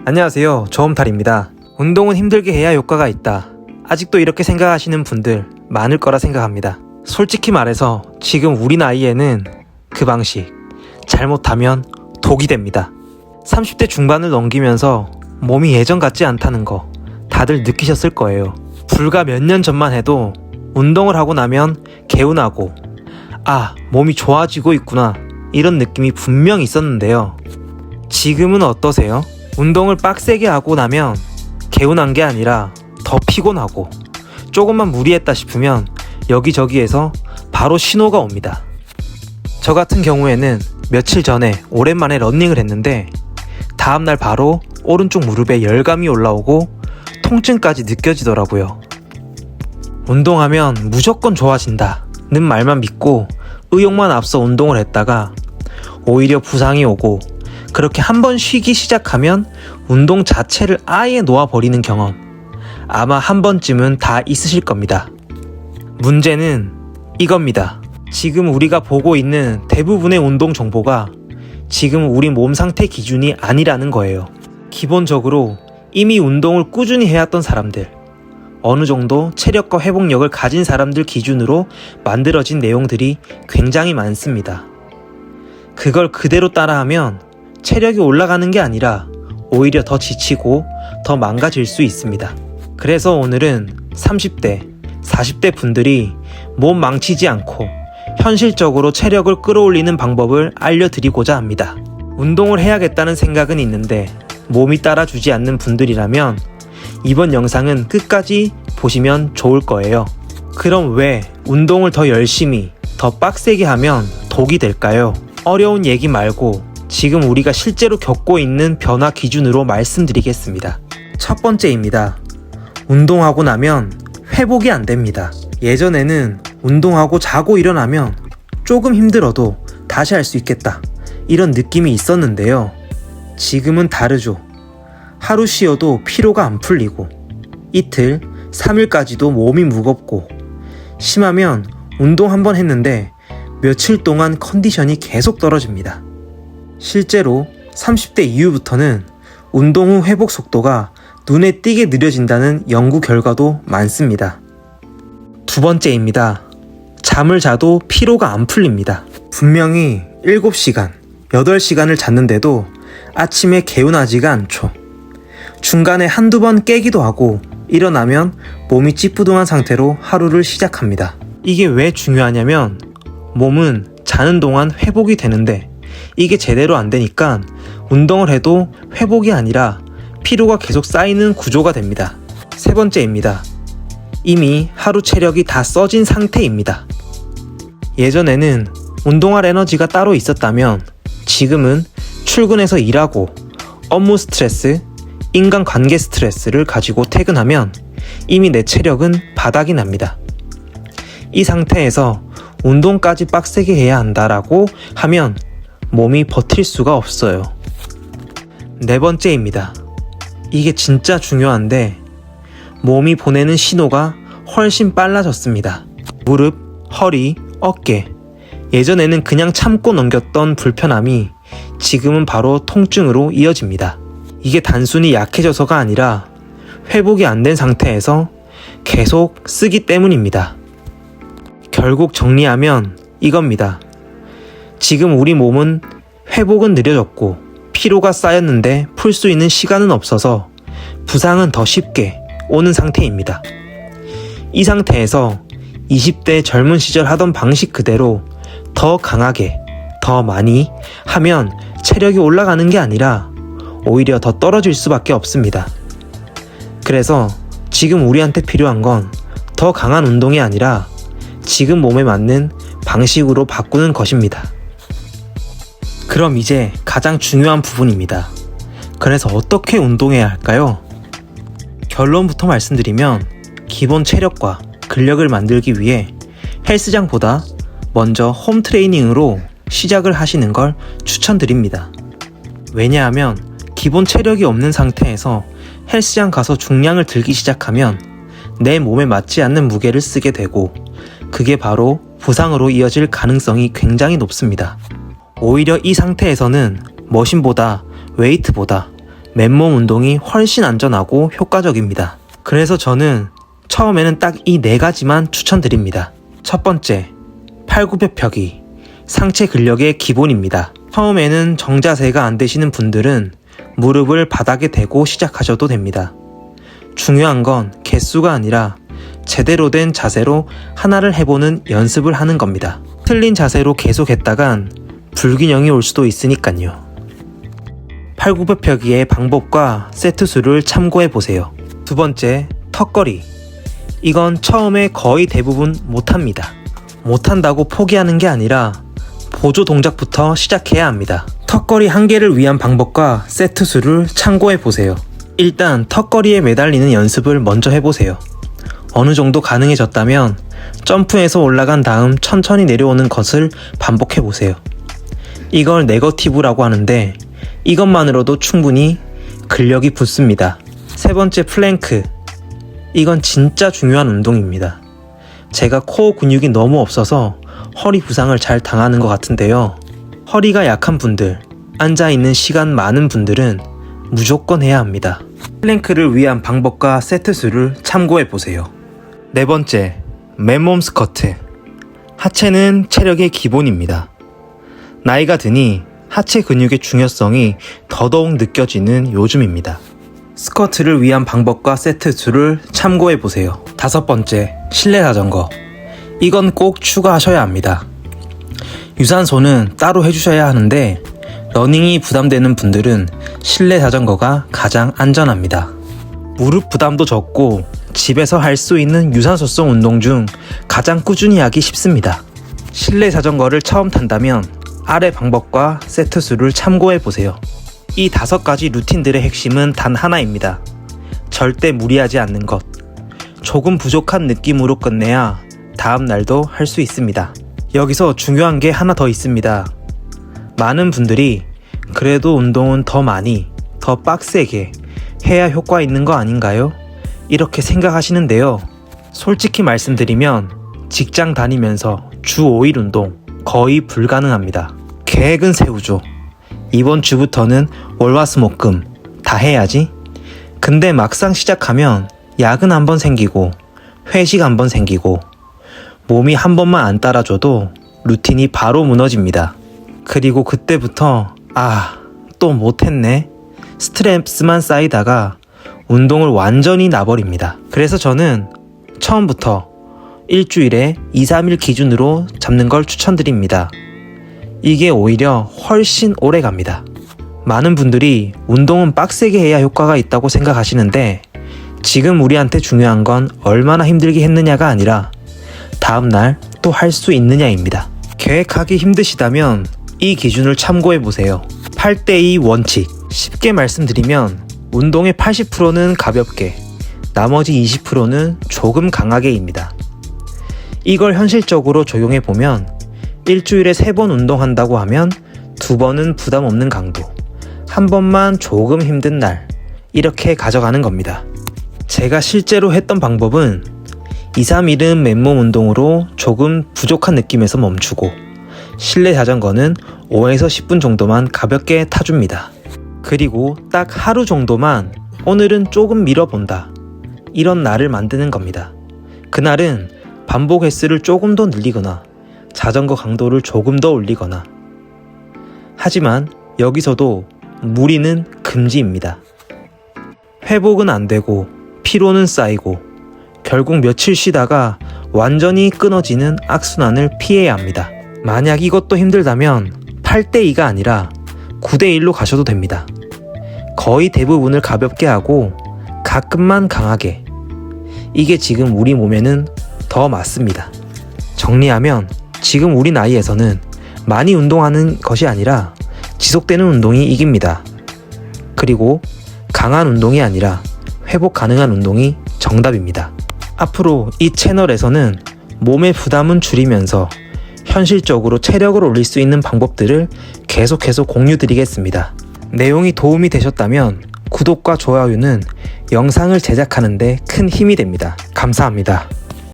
안녕하세요, 저음탈입니다. 운동은 힘들게 해야 효과가 있다. 아직도 이렇게 생각하시는 분들 많을 거라 생각합니다. 솔직히 말해서 지금 우리 나이에는 그 방식 잘못하면 독이 됩니다. 30대 중반을 넘기면서 몸이 예전 같지 않다는 거 다들 느끼셨을 거예요. 불과 몇 년 전만 해도 운동을 하고 나면 개운하고 몸이 좋아지고 있구나 이런 느낌이 분명히 있었는데요. 지금은 어떠세요? 운동을 빡세게 하고 나면 개운한 게 아니라 더 피곤하고 조금만 무리했다 싶으면 여기저기에서 바로 신호가 옵니다. 저 같은 경우에는 며칠 전에 오랜만에 러닝을 했는데 다음날 바로 오른쪽 무릎에 열감이 올라오고 통증까지 느껴지더라고요. 운동하면 무조건 좋아진다는 말만 믿고 의욕만 앞서 운동을 했다가 오히려 부상이 오고 그렇게 한번 쉬기 시작하면 운동 자체를 아예 놓아버리는 경험 아마 한 번쯤은 다 있으실 겁니다. 문제는 이겁니다. 지금 우리가 보고 있는 대부분의 운동 정보가 지금 우리 몸 상태 기준이 아니라는 거예요. 기본적으로 이미 운동을 꾸준히 해왔던 사람들, 어느 정도 체력과 회복력을 가진 사람들 기준으로 만들어진 내용들이 굉장히 많습니다. 그걸 그대로 따라하면 체력이 올라가는 게 아니라 오히려 더 지치고 더 망가질 수 있습니다. 그래서 오늘은 30대, 40대 분들이 몸 망치지 않고 현실적으로 체력을 끌어올리는 방법을 알려드리고자 합니다. 운동을 해야겠다는 생각은 있는데 몸이 따라주지 않는 분들이라면 이번 영상은 끝까지 보시면 좋을 거예요. 그럼 왜 운동을 더 열심히, 더 빡세게 하면 독이 될까요? 어려운 얘기 말고 지금 우리가 실제로 겪고 있는 변화 기준으로 말씀드리겠습니다. 첫 번째입니다. 운동하고 나면 회복이 안 됩니다. 예전에는 운동하고 자고 일어나면 조금 힘들어도 다시 할 수 있겠다 이런 느낌이 있었는데요. 지금은 다르죠. 하루 쉬어도 피로가 안 풀리고 이틀, 3일까지도 몸이 무겁고 심하면 운동 한번 했는데 며칠 동안 컨디션이 계속 떨어집니다. 실제로 30대 이후부터는 운동 후 회복 속도가 눈에 띄게 느려진다는 연구 결과도 많습니다. 두 번째입니다. 잠을 자도 피로가 안 풀립니다. 분명히 7시간, 8시간을 잤는데도 아침에 개운하지가 않죠. 중간에 한두 번 깨기도 하고 일어나면 몸이 찌뿌둥한 상태로 하루를 시작합니다. 이게 왜 중요하냐면 몸은 자는 동안 회복이 되는데 이게 제대로 안 되니까 운동을 해도 회복이 아니라 피로가 계속 쌓이는 구조가 됩니다. 세 번째입니다. 이미 하루 체력이 다 써진 상태입니다. 예전에는 운동할 에너지가 따로 있었다면 지금은 출근해서 일하고 업무 스트레스, 인간관계 스트레스를 가지고 퇴근하면 이미 내 체력은 바닥이 납니다. 이 상태에서 운동까지 빡세게 해야 한다라고 하면 몸이 버틸 수가 없어요. 네 번째입니다. 이게 진짜 중요한데 몸이 보내는 신호가 훨씬 빨라졌습니다. 무릎, 허리, 어깨. 예전에는 그냥 참고 넘겼던 불편함이 지금은 바로 통증으로 이어집니다. 이게 단순히 약해져서가 아니라 회복이 안 된 상태에서 계속 쓰기 때문입니다. 결국 정리하면 이겁니다. 지금 우리 몸은 회복은 느려졌고 피로가 쌓였는데 풀 수 있는 시간은 없어서 부상은 더 쉽게 오는 상태입니다. 이 상태에서 20대 젊은 시절 하던 방식 그대로 더 강하게, 더 많이 하면 체력이 올라가는 게 아니라 오히려 더 떨어질 수밖에 없습니다. 그래서 지금 우리한테 필요한 건 더 강한 운동이 아니라 지금 몸에 맞는 방식으로 바꾸는 것입니다. 그럼 이제 가장 중요한 부분입니다. 그래서 어떻게 운동해야 할까요? 결론부터 말씀드리면 기본 체력과 근력을 만들기 위해 헬스장보다 먼저 홈 트레이닝으로 시작을 하시는 걸 추천드립니다. 왜냐하면 기본 체력이 없는 상태에서 헬스장 가서 중량을 들기 시작하면 내 몸에 맞지 않는 무게를 쓰게 되고 그게 바로 부상으로 이어질 가능성이 굉장히 높습니다. 오히려 이 상태에서는 머신보다 웨이트보다 맨몸 운동이 훨씬 안전하고 효과적입니다. 그래서 저는 처음에는 딱 이 4가지만 추천드립니다. 첫 번째, 팔굽혀펴기. 상체 근력의 기본입니다. 처음에는 정자세가 안 되시는 분들은 무릎을 바닥에 대고 시작하셔도 됩니다. 중요한 건 개수가 아니라 제대로 된 자세로 하나를 해보는 연습을 하는 겁니다. 틀린 자세로 계속 했다간 불균형이 올 수도 있으니까요. 팔굽혀펴기의 방법과 세트 수를 참고해 보세요. 두 번째, 턱걸이. 이건 처음에 거의 대부분 못합니다. 못한다고 포기하는 게 아니라 보조 동작부터 시작해야 합니다. 턱걸이 1개를 위한 방법과 세트 수를 참고해 보세요. 일단 턱걸이에 매달리는 연습을 먼저 해보세요. 어느 정도 가능해졌다면 점프해서 올라간 다음 천천히 내려오는 것을 반복해 보세요. 이걸 네거티브라고 하는데 이것만으로도 충분히 근력이 붙습니다. 세 번째, 플랭크. 이건 진짜 중요한 운동입니다. 제가 코어 근육이 너무 없어서 허리 부상을 잘 당하는 것 같은데요. 허리가 약한 분들, 앉아있는 시간 많은 분들은 무조건 해야 합니다. 플랭크를 위한 방법과 세트 수를 참고해 보세요. 네 번째, 맨몸 스쿼트. 하체는 체력의 기본입니다. 나이가 드니 하체 근육의 중요성이 더더욱 느껴지는 요즘입니다. 스쿼트를 위한 방법과 세트 수를 참고해 보세요. 다섯 번째, 실내 자전거. 이건 꼭 추가하셔야 합니다. 유산소는 따로 해주셔야 하는데 러닝이 부담되는 분들은 실내 자전거가 가장 안전합니다. 무릎 부담도 적고 집에서 할 수 있는 유산소성 운동 중 가장 꾸준히 하기 쉽습니다. 실내 자전거를 처음 탄다면 아래 방법과 세트 수를 참고해 보세요. 이 5가지 루틴들의 핵심은 단 하나입니다. 절대 무리하지 않는 것. 조금 부족한 느낌으로 끝내야 다음 날도 할 수 있습니다. 여기서 중요한 게 하나 더 있습니다. 많은 분들이 그래도 운동은 더 많이, 더 빡세게 해야 효과 있는 거 아닌가요? 이렇게 생각하시는데요. 솔직히 말씀드리면 직장 다니면서 주 5일 운동 거의 불가능합니다. 계획은 세우죠. 이번 주부터는 월화수목금 다 해야지. 근데 막상 시작하면 야근 한 번 생기고 회식 한 번 생기고 몸이 한 번만 안 따라줘도 루틴이 바로 무너집니다. 그리고 그때부터 또 못했네. 스트레스만 쌓이다가 운동을 완전히 놔버립니다. 그래서 저는 처음부터 일주일에 2-3일 기준으로 잡는 걸 추천드립니다. 이게 오히려 훨씬 오래 갑니다. 많은 분들이 운동은 빡세게 해야 효과가 있다고 생각하시는데 지금 우리한테 중요한 건 얼마나 힘들게 했느냐가 아니라 다음날 또 할 수 있느냐입니다. 계획하기 힘드시다면 이 기준을 참고해보세요. 8:2 원칙. 쉽게 말씀드리면 운동의 80%는 가볍게, 나머지 20%는 조금 강하게입니다. 이걸 현실적으로 적용해보면 일주일에 3번 운동한다고 하면 2번은 부담 없는 강도, 1번만 조금 힘든 날, 이렇게 가져가는 겁니다. 제가 실제로 했던 방법은 2-3일은 맨몸 운동으로 조금 부족한 느낌에서 멈추고 실내 자전거는 5에서 10분 정도만 가볍게 타줍니다. 그리고 딱 하루 정도만 오늘은 조금 밀어본다, 이런 날을 만드는 겁니다. 그날은 반복 횟수를 조금 더 늘리거나 자전거 강도를 조금 더 올리거나. 하지만 여기서도 무리는 금지입니다. 회복은 안 되고 피로는 쌓이고 결국 며칠 쉬다가 완전히 끊어지는 악순환을 피해야 합니다. 만약 이것도 힘들다면 8:2가 아니라 9:1로 가셔도 됩니다. 거의 대부분을 가볍게 하고 가끔만 강하게. 이게 지금 우리 몸에는 더 맞습니다. 정리하면 지금 우리 나이에서는 많이 운동하는 것이 아니라 지속되는 운동이 이깁니다. 그리고 강한 운동이 아니라 회복 가능한 운동이 정답입니다. 앞으로 이 채널에서는 몸의 부담은 줄이면서 현실적으로 체력을 올릴 수 있는 방법들을 계속해서 공유드리겠습니다. 내용이 도움이 되셨다면 구독과 좋아요는 영상을 제작하는 데 큰 힘이 됩니다. 감사합니다.